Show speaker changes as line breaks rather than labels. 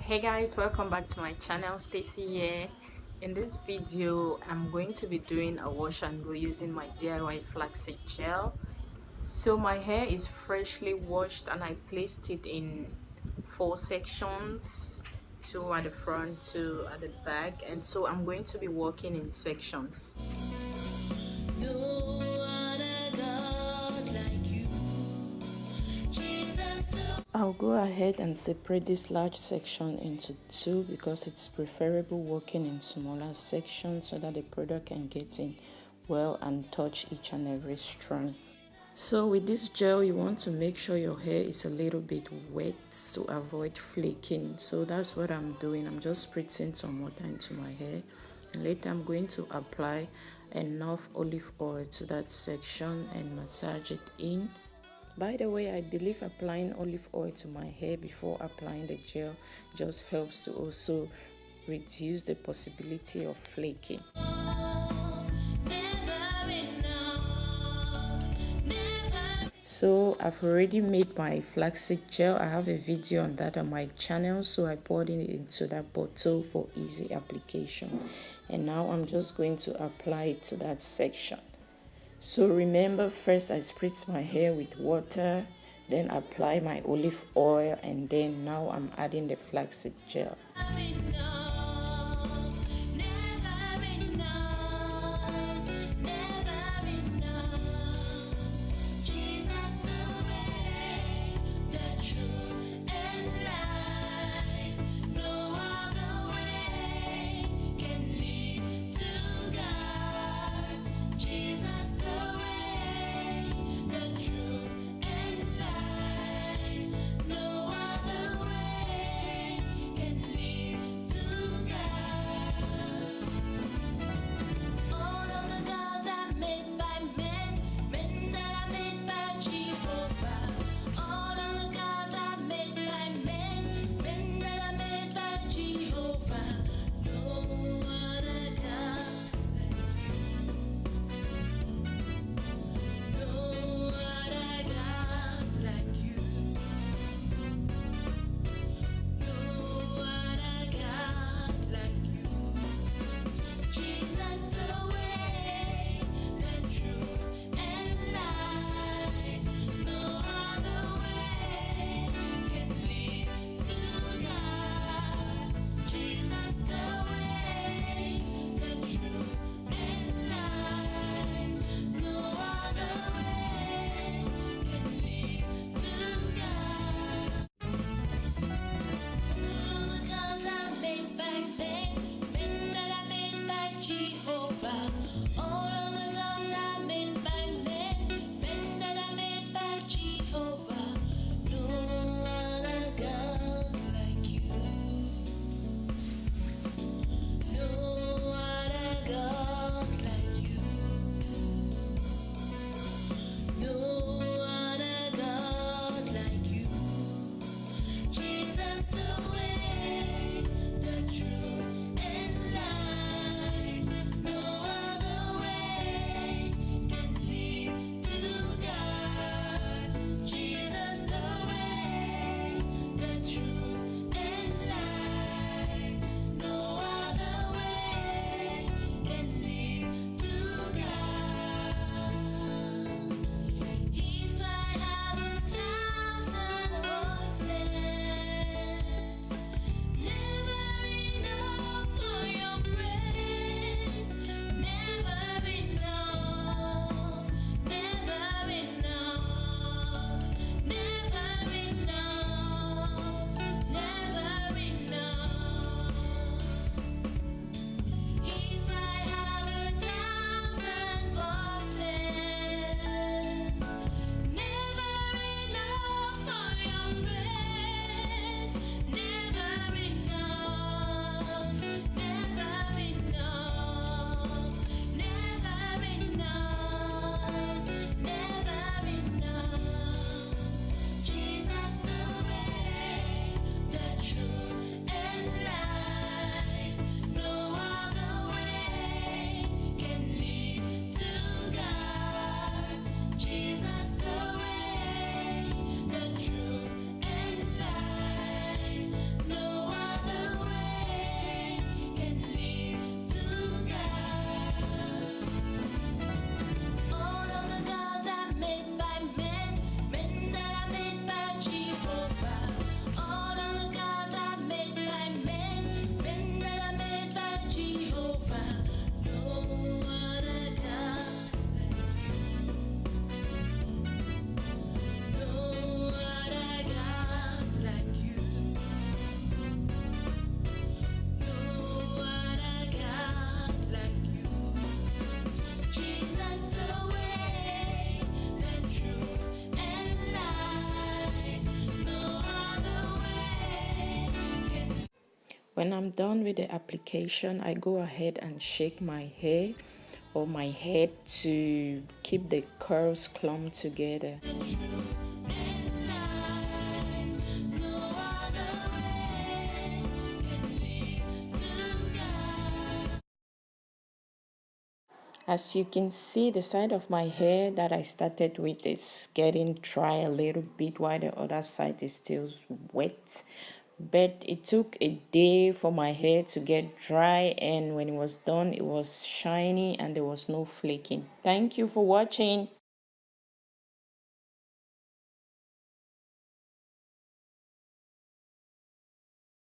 Hey guys, welcome back to my channel. Stacey here. In this video I'm going to be doing a wash and go using my DIY flaxseed gel. So my hair is freshly washed and I placed it in 4 sections, 2 at the front, 2 at the back, and so I'm going to be working in sections. I'll go ahead and separate this large section into two because it's preferable working in smaller sections so that the product can get in well and touch each and every strand. So with this gel, you want to make sure your hair is a little bit wet to avoid flaking. So that's what I'm doing. I'm just spritzing some water into my hair, and later I'm going to apply enough olive oil to that section and massage it in. By the way, I believe applying olive oil to my hair before applying the gel just helps to also reduce the possibility of flaking. So I've already made my flaxseed gel. I have a video on that on my channel, so I poured it into that bottle for easy application. And now I'm just going to apply it to that section. So remember, first I spritz my hair with water, then apply my olive oil, and then now I'm adding the flaxseed gel. When I'm done with the application, I go ahead and shake my hair or my head to keep the curls clumped together. As you can see, the side of my hair that I started with is getting dry a little bit while the other side is still wet. But it took a day for my hair to get dry, and when it was done, it was shiny and there was no flaking. Thank you for watching.